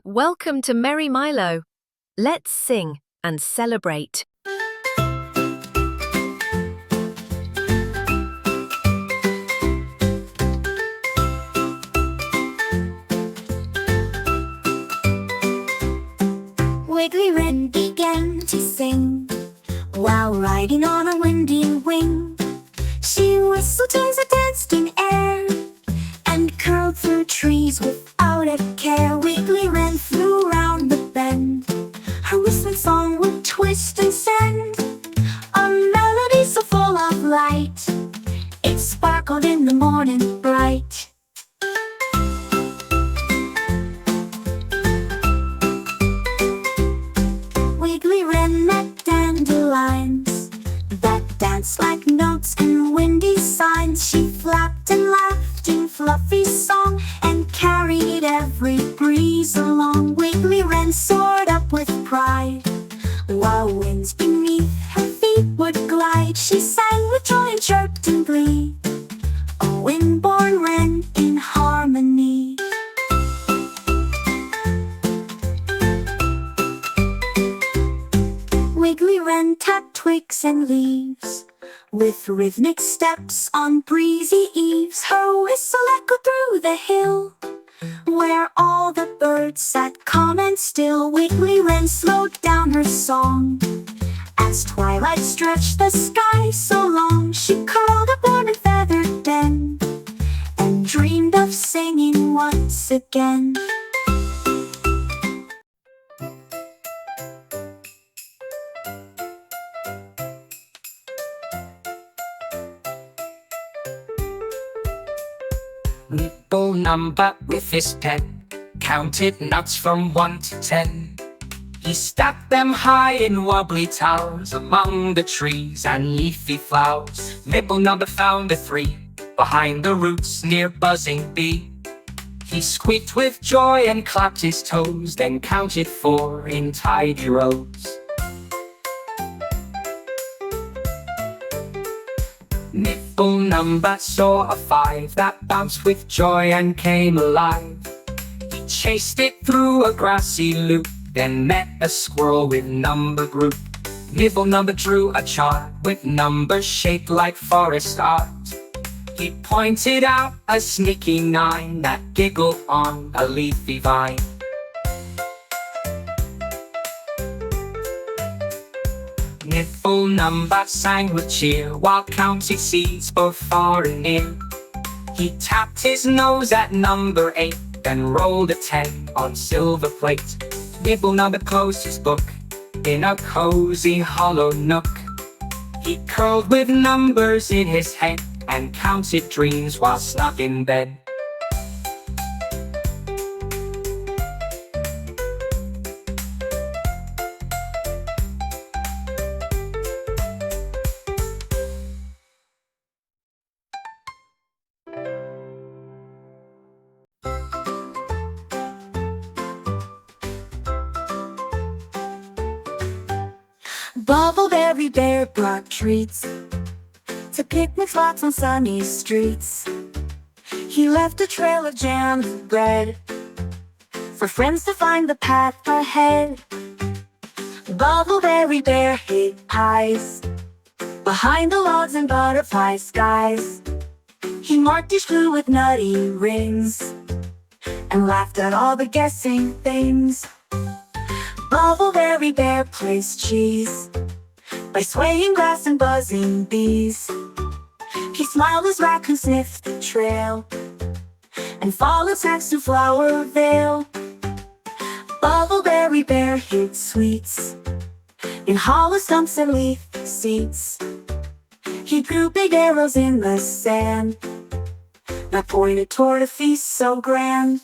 Welcome to Merry Milo. Let's sing and celebrate. Wiggly Wren began to sing while riding on a windy wing. She whistled as it danced in air and curled through trees without a care. Wiggly Wren flew round the bend. Her whistling song would twist and send a melody so full of light. It sparkled in the morning bright. Wiggly Wren met dandelions that danced like notes and windy signs. She flapped and laughed in fluffy song and carried every breeze along. Wiggly Wren soared up with pride while winds beneath her feet would glide. She sang with joy and chirped in glee, a wind-born wren in harmony. Wiggly Wren tapped twigs and leaves with rhythmic steps on breezy eaves. Her whistle echoed through the hill where all the birds sat calm and still. Wiggly Wren slowed down her song as twilight stretched the sky so long. She curled up warm and feathered den and dreamed of singing once again. Nibble number with his pen, counted nuts from 1 to 10. He stacked them high in wobbly towers among the trees and leafy flowers. Nibble number found a 3 behind the roots near buzzing bee. He squeaked with joy and clapped his toes, then counted 4 in tidy rows. Nibble number saw a 5 that bounced with joy and came alive. He chased it through a grassy loop, then met a squirrel with number group. Nibble number drew a chart with numbers shaped like forest art. He pointed out a sneaky 9 that giggled on a leafy vine. Nibble number sang with cheer while counting seeds both far and near. He tapped his nose at number 8 and rolled a 10 on silver plate. Nibble number closed his book in a cozy hollow nook. He curled with numbers in his head and counted dreams while snug in bed. Bubbleberry Bear brought treats to picnic spots on sunny streets. He left a trail of jam and bread for friends to find the path ahead. Bubbleberry Bear hid pies behind the logs and butterfly skies. He marked each clue with nutty rings and laughed at all the guessing things. Bubbleberry Bear placed cheese by swaying grass and buzzing bees. He smiled as raccoon sniffed the trail and followed snacks to Flower Vale. Bubbleberry Bear hid sweets in hollow stumps and leaf seeds. He drew big arrows in the sand that pointed toward a feast so grand.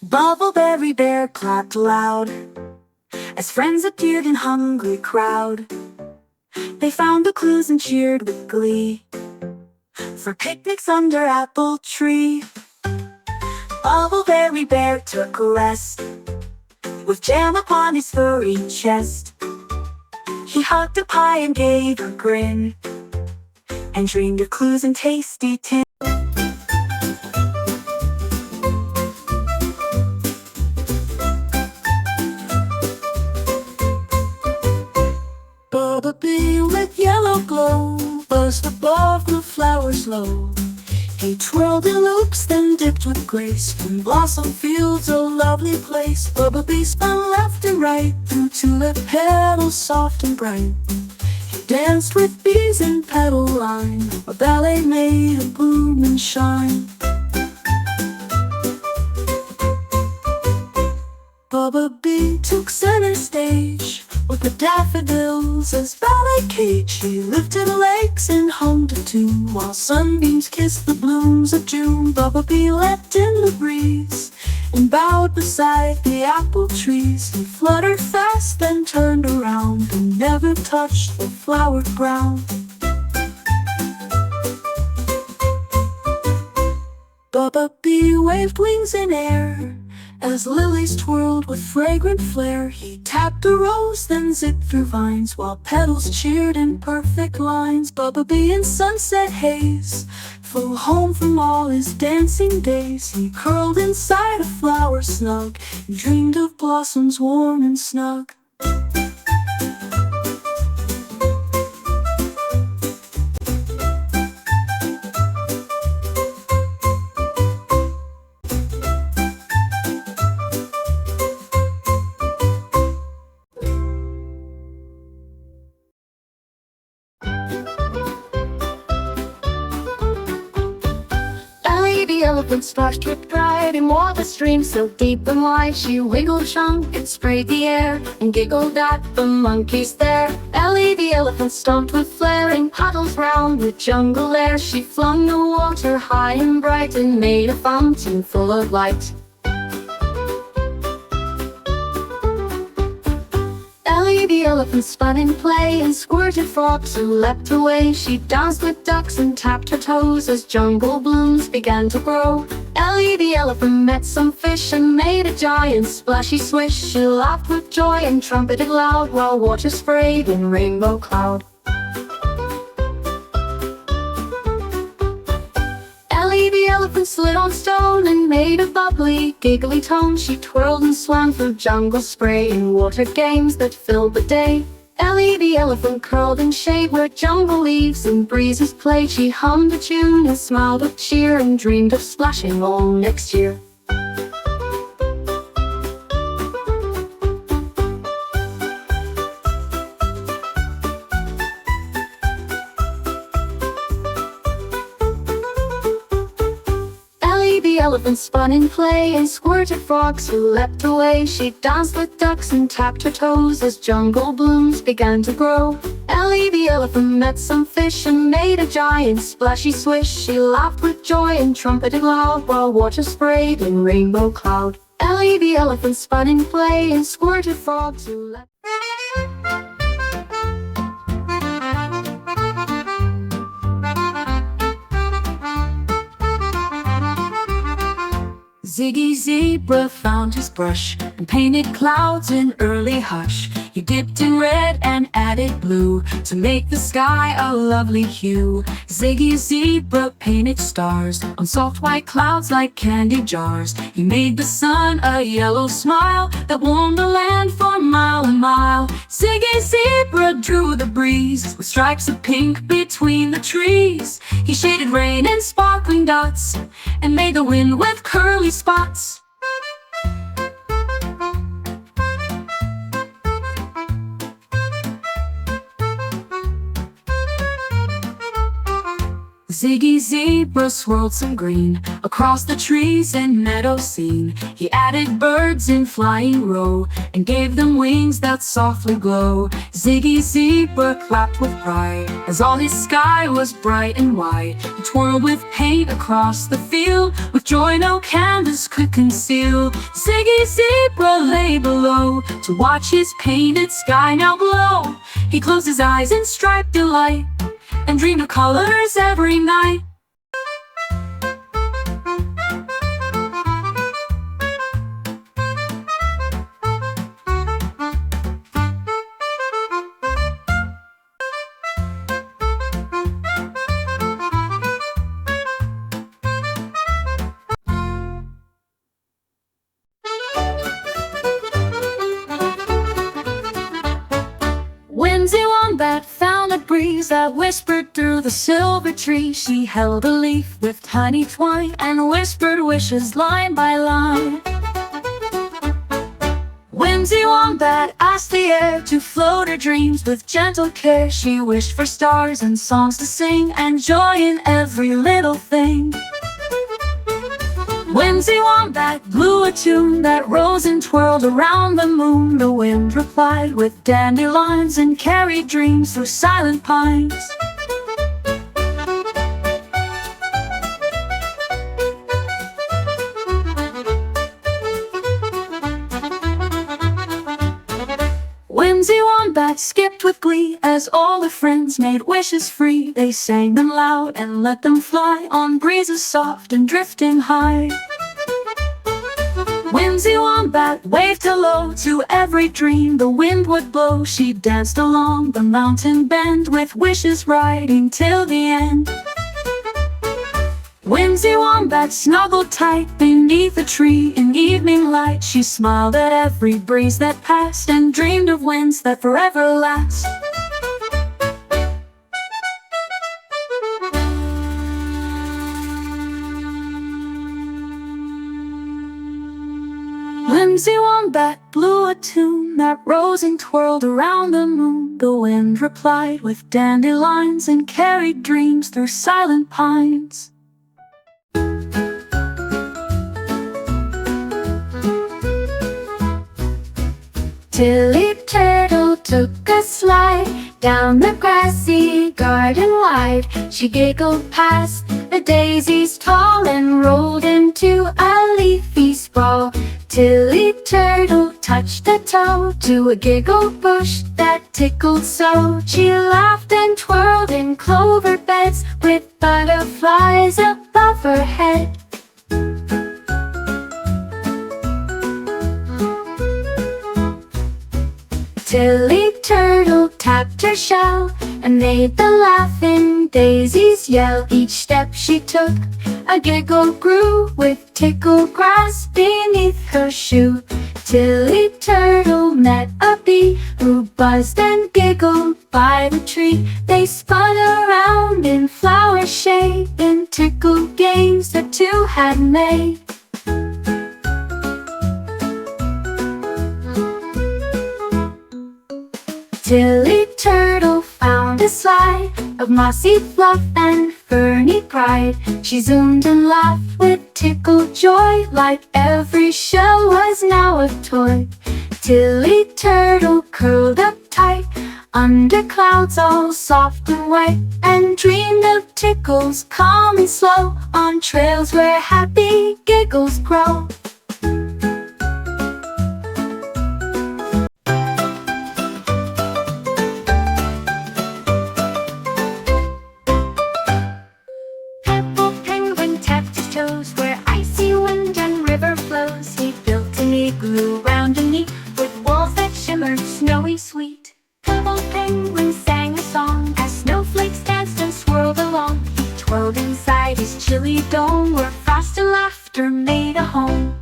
Bubbleberry Bear clapped loud as friends appeared in hungry crowd. They found the clues and cheered with glee for picnics under apple tree. Bubbleberry Bear took a rest with jam upon his furry chest. He hugged a pie and gave a grin, and dreamed of clues and tasty tin. Bumblebee with yellow glow buzzed above the flowers low. He twirled in loops, then dipped with grace, and blossom fields a lovely place. Bumblebee spun left and right through tulip petals soft and bright. He danced with bees in petal line, a ballet made of bloom and shine. Bumblebee took center stage with the daffodils as ballet cage. He lifted legs and hummed a tune while sunbeams kissed the blooms of June. Bumblebee leapt in the breeze and bowed beside the apple trees. He fluttered fast, then turned around and never touched the flower ground. Bumblebee waved wings in air as lilies twirled with fragrant flair. He tapped a rose, then zipped through vines while petals cheered in perfect lines. Bumblebee in sunset haze flew home from all his dancing days. He curled inside a flower snug and dreamed of blossoms warm and snug. The elephant splashed with pride in water streams so deep and wide. She wiggled, shunk, and sprayed the air and giggled at the monkeys there. Ellie the elephant stomped with flaring puddles round the jungle air. She flung the water high and bright and made a fountain full of light. Ellie the elephant spun in play and squirted frogs who leapt away. She danced with ducks and tapped her toes as jungle blooms began to grow. Ellie the elephant met some fish and made a giant splashy swish. She laughed with joy and trumpeted loud while water sprayed in rainbow cloud. Ellie the elephant slid on stone and made a bubbly, giggly tone. She twirled and swam through jungle spray in water games that filled the day. Ellie the elephant curled in shade where jungle leaves and breezes played. She hummed a tune and smiled with cheer and dreamed of splashing all next year. The elephant spun in play and squirted frogs who leapt away. She danced with ducks and tapped her toes as jungle blooms began to grow. Ellie the elephant met some fish and made a giant splashy swish. She laughed with joy and trumpeted loud while water sprayed in rainbow cloud. Ellie the elephant spun in play and squirted frogs who leapt. Ziggy Zebra found his brush and painted clouds in early hush. He dipped in red and added blue to make the sky a lovely hue. Ziggy Zebra painted stars on soft white clouds like candy jars. He made the sun a yellow smile that warmed the land for mile and mile. Ziggy Zebra drew the breeze with stripes of pink between the trees. He shaded rain in sparkling dots and made the wind with curly spots. Ziggy Zebra swirled some green across the trees and meadow scene. He added birds in flying row and gave them wings that softly glow. Ziggy Zebra clapped with pride as all his sky was bright and wide. He twirled with paint across the field with joy no canvas could conceal. Ziggy Zebra lay below to watch his painted sky now glow. He closed his eyes in striped delight and dreamed of colors every night. Wombat found a breeze that whispered through the silver tree. She held a leaf with tiny twine and whispered wishes line by line. Whimsy Wombat asked the air to float her dreams with gentle care. She wished for stars and songs to sing and joy in every little thing. Whimsy Wombat blew a tune that rose and twirled around the moon. The wind replied with dandelions and carried dreams through silent pines. Whimsy Wombat skipped with glee as all the friends made wishes free. They sang them loud and let them fly on breezes soft and drifting high. Whimsy Wombat waved hello to every dream the wind would blow. She danced along the mountain bend with wishes riding till the end. Whimsy Wombat snuggled tight beneath a tree in evening light. She smiled at every breeze that passed and dreamed of winds that forever last. Whimsy Wombat blew a tune that rose and twirled around the moon. The wind replied with dandelions and carried dreams through silent pines. Tilly Turtle took a slide down the grassy garden wide. She giggled past the daisies tall and rolled into a leafy sprawl. Tilly Turtle touched a toe to a giggle bush that tickled so. She laughed and twirled in clover beds with butterflies above her head. Tilly Turtle tapped her shell and made the laughing daisies yell. Each step she took, a giggle grew with tickled grass beneath her shoe. Tilly Turtle met a bee who buzzed and giggled by the tree. They spun around in flower shade in tickled games the two had made. Tilly Turtle found a slide of mossy fluff and ferny pride. She zoomed and laughed with tickled joy, like every shell was now a toy. Tilly Turtle curled up tight under clouds all soft and white, and dreamed of tickles calm and slow on trails where happy giggles grow. Where icy wind and river flows, he built an igloo round and neat with walls that shimmered snowy sweet. Purple penguin sang a song as snowflakes danced and swirled along. He twirled inside his chilly dome where frost and laughter made a home.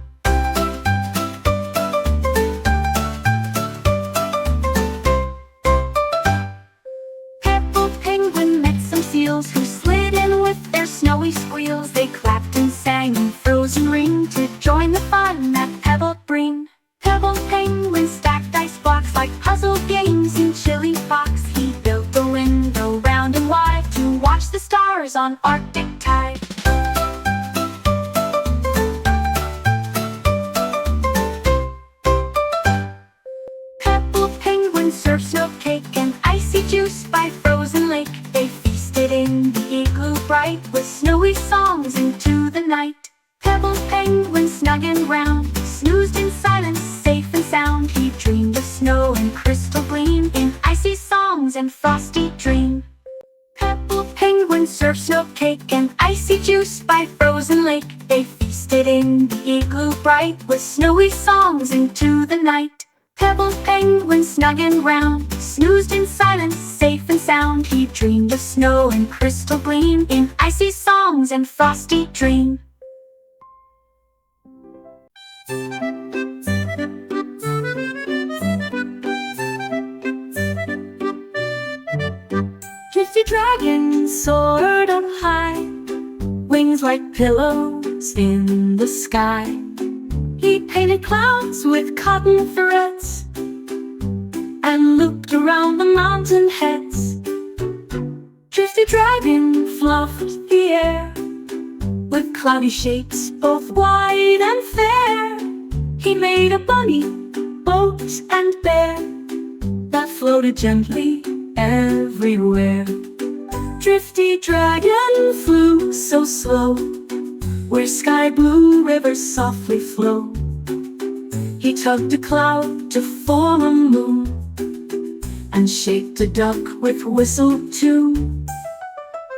Purple penguin met some seals who slid in with their snowy squeals. They clapped and sang in frozen ring to join the fun that Pebble bring. Pebble penguin stacked ice blocks like puzzle games in chilly box. He built a window round and wide to watch the stars on Arctic tide. Pebble penguin served snow cake and icy juice by frozen lake. They feasted in the igloo bright with snowy songs into the night. Pebble penguin snug and round snoozed in silence, safe and sound. He dreamed of snow and crystal gleam in icy songs and frosty dream. Pebble penguin served snow cake and icy juice by frozen lake. They feasted in the igloo bright with snowy songs into the night. Pebble penguin snug and round snoozed in silence, safe and sound. He dreamed of snow and crystal gleam in icy songs and frosty dream. dragon soared up high, wings like pillows in the sky. He painted clouds with cotton threads and looped around the mountain heads. Drifty dragon fluffed the air with cloudy shapes both wide and fair. He made a bunny, boat and bear that floated gently everywhere. Drifty dragon flew so slow where sky blue rivers softly flow. He tugged a cloud to form a moon and shaped a duck with whistle too.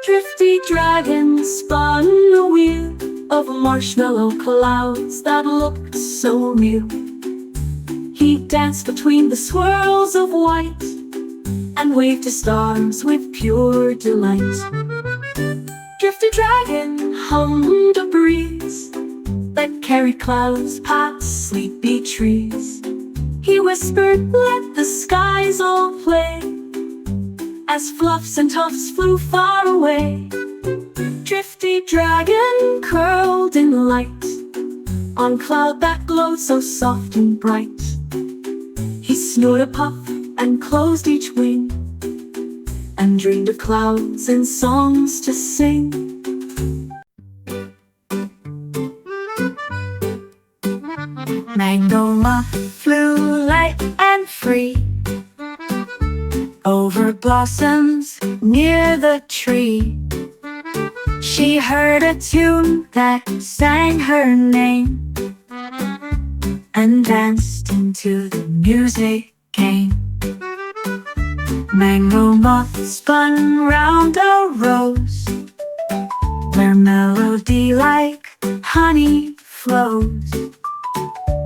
Drifty dragon spun a wheel of marshmallow clouds that looked so real. He danced between the swirls of white and waved his stars with pure delight. Drifty dragon hummed a breeze that carried clouds past sleepy trees. He whispered, "Let the skies all play," as fluffs and tufts flew far away. Drifty dragon curled in light on cloud that glowed so soft and bright. He snored a puff and closed each wing and dreamed of clouds and songs to sing. Mango moth flew light and free over blossoms near the tree. She heard a tune that sang her name and danced into the music came. Mango moth spun round a rose where melody like honey flows.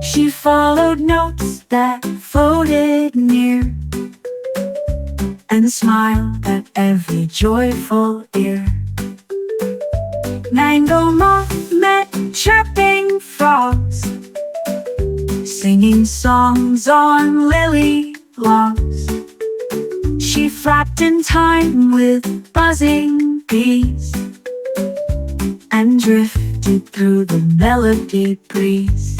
She followed notes that floated near and smiled at every joyful ear. Mango moth met chirping frogs, singing songs on lily logs. She flapped in time with buzzing bees and drifted through the melody breeze.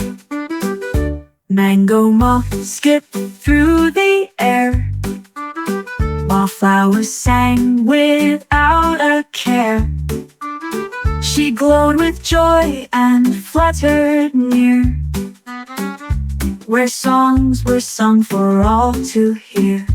Mango moth skipped through the air while flowers sang without a care. She glowed with joy and fluttered near where songs were sung for all to hear.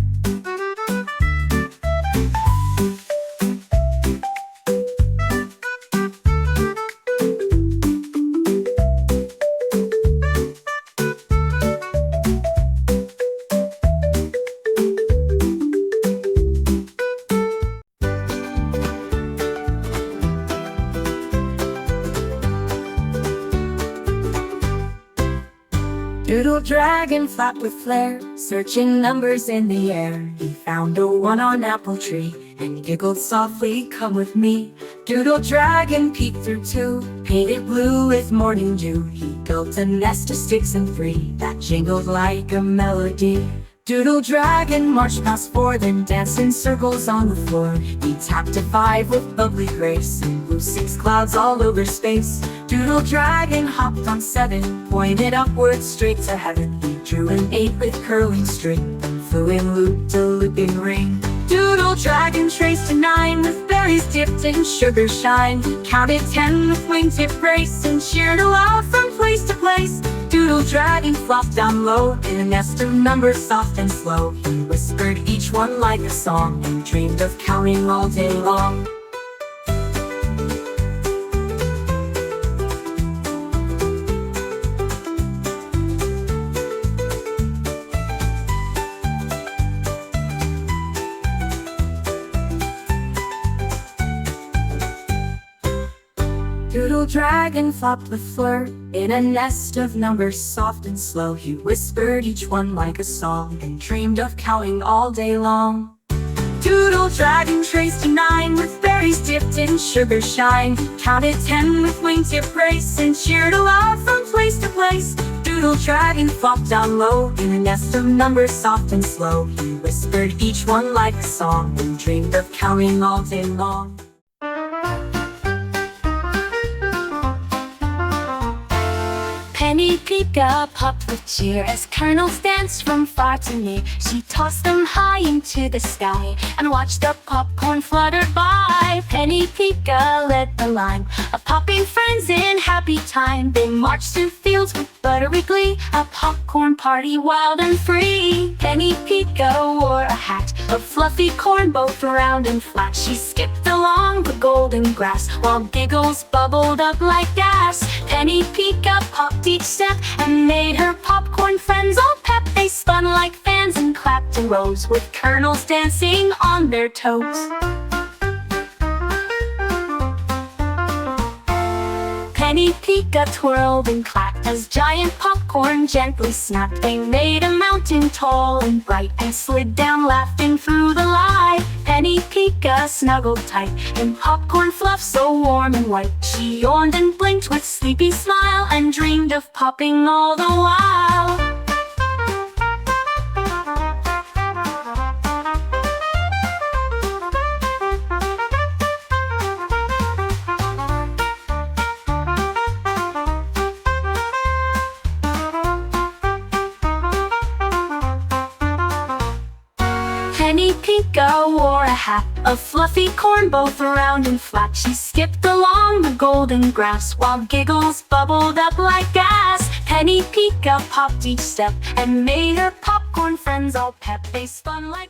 Doodle dragon flapped with flair, searching numbers in the air. He found a 1 on apple tree and giggled softly, "Come with me." Doodle dragon peeked through 2, painted blue with morning dew. He built a nest of sticks and 3 that jingled like a melody. Doodle dragon marched past 4, then danced in circles on the floor. He tapped a 5 with bubbly grace and blew 6 clouds all over space. Doodle dragon hopped on 7, pointed upwards straight to heaven. He drew an 8 with curling string, then flew in looped a looping ring. Doodle dragon traced a 9 with berries dipped in sugar shine. He counted 10 with wingtip grace and cheered aloud from place to place. Doodle dragon flopped down low in a nest of numbers soft and slow. He whispered each one like a song and dreamed of counting all day long. Doodle dragon flopped with flirt in a nest of numbers soft and slow. He whispered each one like a song and dreamed of counting all day long. Doodle dragon traced a 9 with berries dipped in sugar shine. Counted 10 with wingtip grace and cheered aloud from place to place. doodle dragon flopped down low in a nest of numbers soft and slow. He whispered each one like a song and dreamed of counting all day long. Penny Pika popped with cheer as kernels danced from far to near. She tossed them high into the sky and watched the popcorn flutter by. Penny Pika led the line of popping friends in happy time. They marched through fields with buttery glee, a popcorn party wild and free. Penny Pika wore a hat of fluffy corn, both round and flat. She skipped along the golden grass while giggles bubbled up like gas. Penny Pika popped each step and made her popcorn friends all pep. They spun like fans and clapped in rows with kernels dancing on their toes. Penny Pika twirled and clapped as giant popcorn gently snapped. They made a mountain tall and bright and slid down laughing through the light. Penny Pika snuggled tight in popcorn fluff so warm and white. She yawned and blinked with sleepy smile and dreamed of popping all the while. Penny Pika wore a hat of fluffy corn, both round and flat. She skipped along the golden grass while giggles bubbled up like gas. Penny Pika popped each step and made her popcorn friends all pep. They spun like